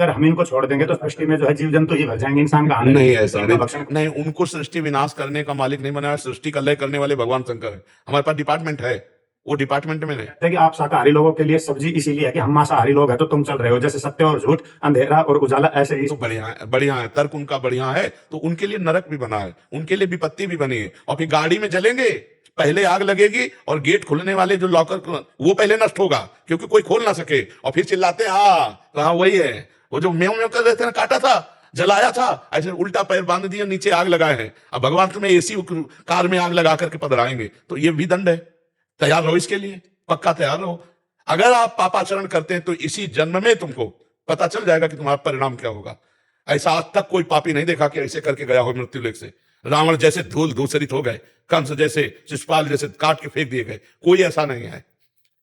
अगर हम इनको छोड़ देंगे तो सृष्टि में जो है जीव जंतु ही भर जाएंगे, इंसान का नहीं ऐसा नहीं, उनको सृष्टि विनाश करने का मालिक नहीं बनाया, सृष्टि का लय करने वाले भगवान शंकर है। हमारे पास डिपार्टमेंट है, वो डिपार्टमेंट में नहीं। कि आप शाकाहारी लोगों के लिए सब्जी इसीलिए है कि हम मांसाहारी लोग हैं, तो तुम चल रहे हो जैसे सत्य और झूठ, अंधेरा और उजाला, ऐसे ही। तो बढ़िया है, बढ़िया है, तर्क उनका बढ़िया है। तो उनके लिए नरक भी बना है, उनके लिए विपत्ति भी बनी है। और फिर गाड़ी में जलेंगे, पहले आग लगेगी और गेट खुलने वाले जो लॉकर वो पहले नष्ट होगा, क्योंकि कोई खोल ना सके। और फिर चिल्लाते हाँ वही है, वो जो म्यों म्यों कर रहे थे ना, काटा था, जलाया था, ऐसे उल्टा पैर बांध दिया, नीचे आग लगाए हैं। अब भगवान तुम्हें एसी कार में आग लगा करके पधराएंगे, तो ये भी दंड है। तैयार रहो इसके लिए, पक्का तैयार रहो। अगर आप पापाचरण करते हैं तो इसी जन्म में तुमको पता चल जाएगा कि तुम्हारा परिणाम क्या होगा। ऐसा आज तक कोई पापी नहीं देखा कि ऐसे करके गया हो मृत्यु लेख से। रावण जैसे धूल धूसरित हो गए, कंस जैसे, शिशुपाल जैसे काट के फेंक दिए गए, कोई ऐसा नहीं है।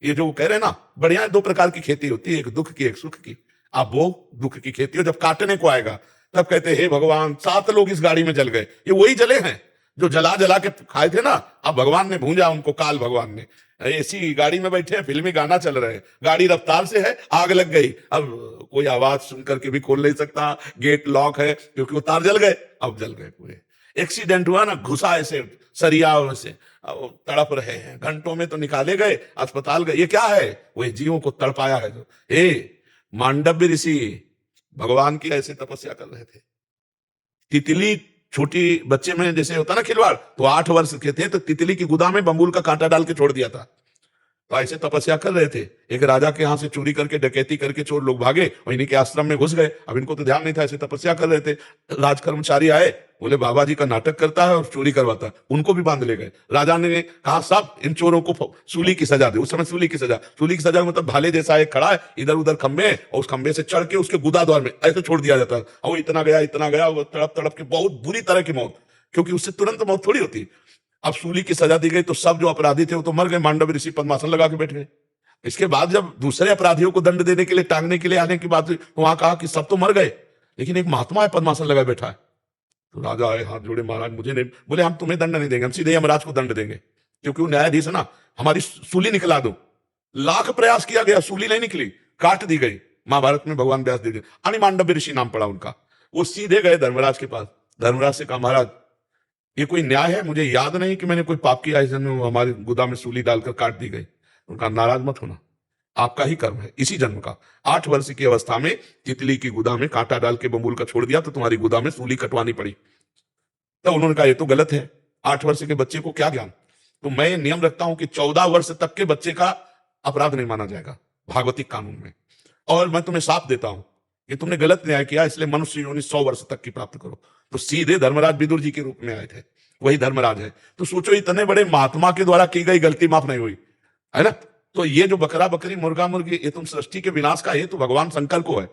ये जो कह रहे हैं ना, बढ़िया, दो प्रकार की खेती होती है, एक दुख की एक सुख की। अब वो दुख की खेती हो, जब काटने को आएगा तब कहते हे भगवान 7 लोग इस गाड़ी में जल गए। ये वही जले हैं जो जला जला के खाए थे ना, अब भगवान ने भूंजा उनको, काल भगवान ने। ऐसी गाड़ी में बैठे हैं, फिल्मी गाना चल रहे हैं, गाड़ी रफ्तार से है, आग लग गई। अब कोई आवाज सुन करके भी खोल नहीं सकता, गेट लॉक है क्योंकि वो तार जल गए, अब जल गए पूरे। एक्सीडेंट हुआ ना, घुसा ऐसे सरिया से, तड़प रहे हैं, घंटों में तो निकाले गए, अस्पताल गए। ये क्या है? वही जीवों को तड़पाया है। जो मांडव्य ऋषि भगवान की ऐसे तपस्या कर रहे थे। तितली छोटी बच्चे में जैसे होता ना खिलवाड़, तो 8 वर्ष के थे तो तितली की गुदा में बम्बूल का कांटा डाल के छोड़ दिया था। तो ऐसे तपस्या कर रहे थे। एक राजा के यहां से चोरी करके, डकैती करके चोर लोग भागे और इन्हीं के आश्रम में घुस गए। अब इनको तो ध्यान नहीं था, ऐसे तपस्या कर रहे थे। राज कर्मचारी आए, बोले बाबा जी का नाटक करता है और चोरी करवाता है, उनको भी बांध ले गए। राजा ने कहा सब इन चोरों को सूली की सजा दे। उस समय सूली की सजा मतलब भाले जैसा एक खड़ा है, इधर उधर खंबे, और उस खंबे से चढ़ के उसके गुदा द्वार में ऐसे छोड़ दिया जाता है। और वो इतना गया, वो तड़प तड़प के बहुत बुरी तरह की मौत, क्योंकि उससे तुरंत मौत थोड़ी होती। अब सूली की सजा दी गई तो सब जो अपराधी थे वो तो मर गए, मांडव ऋषि पद्मासन लगा के बैठ गए। इसके बाद जब दूसरे अपराधियों को दंड देने के लिए, टांगने के लिए आने की बात हुई, तो वहां कहा कि सब तो मर गए, लेकिन एक महात्मा है पद्मासन लगा बैठा है। तो राजा आए, हाथ जोड़े, महाराज मुझे नहीं, बोले हम तुम्हें दंड नहीं देंगे, हम सीधे यमराज को दंड देंगे, क्योंकि वो न्यायाधीश है ना, हमारी सूली निकला दो। लाख प्रयास किया गया, सूली नहीं निकली, काट दी गई। महाभारत में भगवान व्यास दे दिए, अनिमांडव्य ऋषि नाम पड़ा उनका। वो सीधे गए धर्मराज के पास। धर्मराज से कहा महाराज ये कोई न्याय है? मुझे याद नहीं कि मैंने कोई पाप किया इस जन्म में, हमारी गुदा में सूली डालकर काट दी गई। उनका नाराज मत होना, आपका ही कर्म है इसी जन्म का। 8 वर्ष की अवस्था में तितली की गुदा में कांटा डाल के बबूल का छोड़ दिया, तो तुम्हारी गुदा में सूली कटवानी पड़ी। तो उन्होंने कहा ये तो गलत है, 8 वर्ष के बच्चे को क्या ज्ञान। तो मैं नियम रखता हूं कि 14 वर्ष तक के बच्चे का अपराध नहीं माना जाएगा भागवतिक कानून में। और मैं तुम्हें साफ देता हूं कि तुमने गलत न्याय किया, इसलिए मनुष्य योनि 100 वर्ष तक की प्राप्त करो। तो सीधे धर्मराज विदुर जी के रूप में आए थे, वही धर्मराज है। तो सोचो इतने बड़े महात्मा के द्वारा की गई गलती माफ नहीं हुई, है ना। तो ये जो बकरा बकरी मुर्गा मुर्गी, ये तुम सृष्टि के विनाश का हेतु भगवान शंकर को है,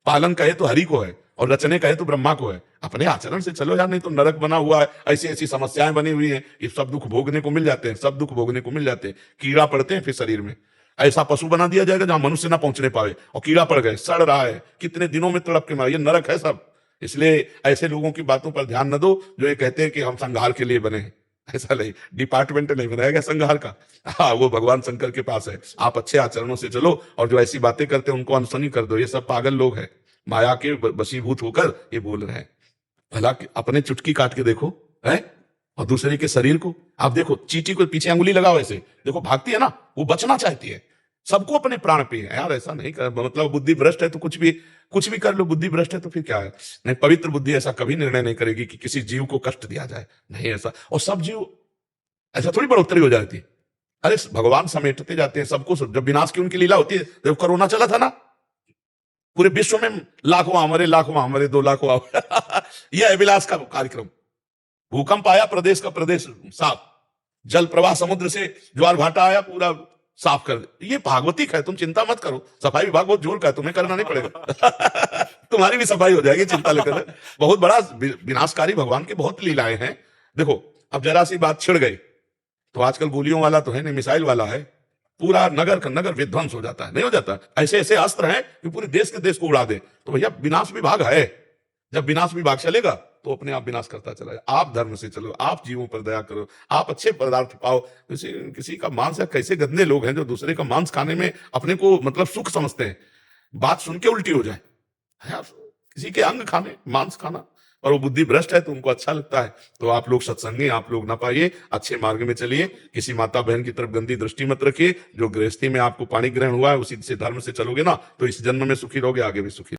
पालन का हेतु हरि को है, और रचने का हेतु ब्रह्मा को है। अपने आचरण से चलो यार, नहीं तो नरक बना हुआ है, ऐसी ऐसी समस्याएं बनी हुई हैं, ये सब दुख भोगने को मिल जाते हैं, सब दुख भोगने को मिल जाते हैं। कीड़ा पड़ते हैं फिर शरीर में, ऐसा पशु बना दिया जाएगा जहां मनुष्य ना पहुंचने पावे, और कीड़ा पड़ गए, सड़ रहा है, कितने दिनों में तड़प के मारे, ये नरक है सब। इसलिए ऐसे लोगों की बातों पर ध्यान न दो जो ये कहते हैं कि हम संहार के लिए बने हैं। ऐसा नहीं, डिपार्टमेंट नहीं बनाया गया संहार का, हाँ वो भगवान शंकर के पास है। आप अच्छे आचरणों से चलो, और जो ऐसी बातें करते हैं उनको अनसुनी कर दो। ये सब पागल लोग हैं, माया के वशीभूत होकर ये बोल रहे हैं। भला अपने चुटकी काट के देखो है, और दूसरे के शरीर को आप देखो, चींटी को पीछे अंगुली लगाओ ऐसे देखो, भागती है ना, वो बचना चाहती है। सबको अपने प्राण पे है यार, ऐसा नहीं कर, मतलब बुद्धि भ्रष्ट है तो कुछ भी कर लो, बुद्धि भ्रष्ट है तो फिर क्या है। नहीं, पवित्र बुद्धि ऐसा कभी निर्णय नहीं करेगी कि किसी जीव को कष्ट दिया जाए, नहीं ऐसा। और सब जीव ऐसा थोड़ी बढ़ोतरी हो जाती है। अरे भगवान समेटते जाते हैं सबको, जब विनाश की उनकी लीला होती है। जब कोरोना चला था ना, पूरे विश्व में लाखों हमारे 2 लाख यह अभिलाष का कार्यक्रम। भूकंप आया, प्रदेश का प्रदेश साफ, जल प्रवाह समुद्र से ज्वार भाटा आया, पूरा साफ कर दे। ये भागवतिक है, तुम चिंता मत करो। सफाई विभाग बहुत जोर का है, तुम्हें करना नहीं पड़ेगा तुम्हारी भी सफाई हो जाएगी, चिंता लेकर। बहुत बड़ा विनाशकारी भगवान के बहुत लीलाएं हैं। देखो अब जरा सी बात छिड़ गई तो आजकल गोलियों वाला तो है नहीं, मिसाइल वाला है, पूरा नगर का नगर विध्वंस हो जाता है। नहीं हो जाता, ऐसे ऐसे अस्त्र हैं कि पूरे देश को उड़ा दे। तो भैया विनाश विभाग है, जब विनाश विभाग चलेगा तो अपने आप विनाश करता चला जाए। आप धर्म से चलो, आप जीवों पर दया करो, आप अच्छे पदार्थ पाओ। किसी का मांस, या कैसे गंदे लोग हैं जो दूसरे का मांस खाने में अपने को मतलब सुख समझते हैं, बात सुन के उल्टी हो जाए। है आप किसी के अंग खाने, मांस खाना, और वो बुद्धि भ्रष्ट है तो उनको अच्छा लगता है। तो आप लोग सत्संगी, आप लोग ना पाइए, अच्छे मार्ग में चलिए, किसी माता बहन की तरफ गंदी दृष्टि मत रखिए। जो गृहस्थी में आपको पाणी ग्रहण हुआ है उसी से धर्म से चलोगे ना तो इस जन्म में सुखी रहोगे, आगे भी सुखी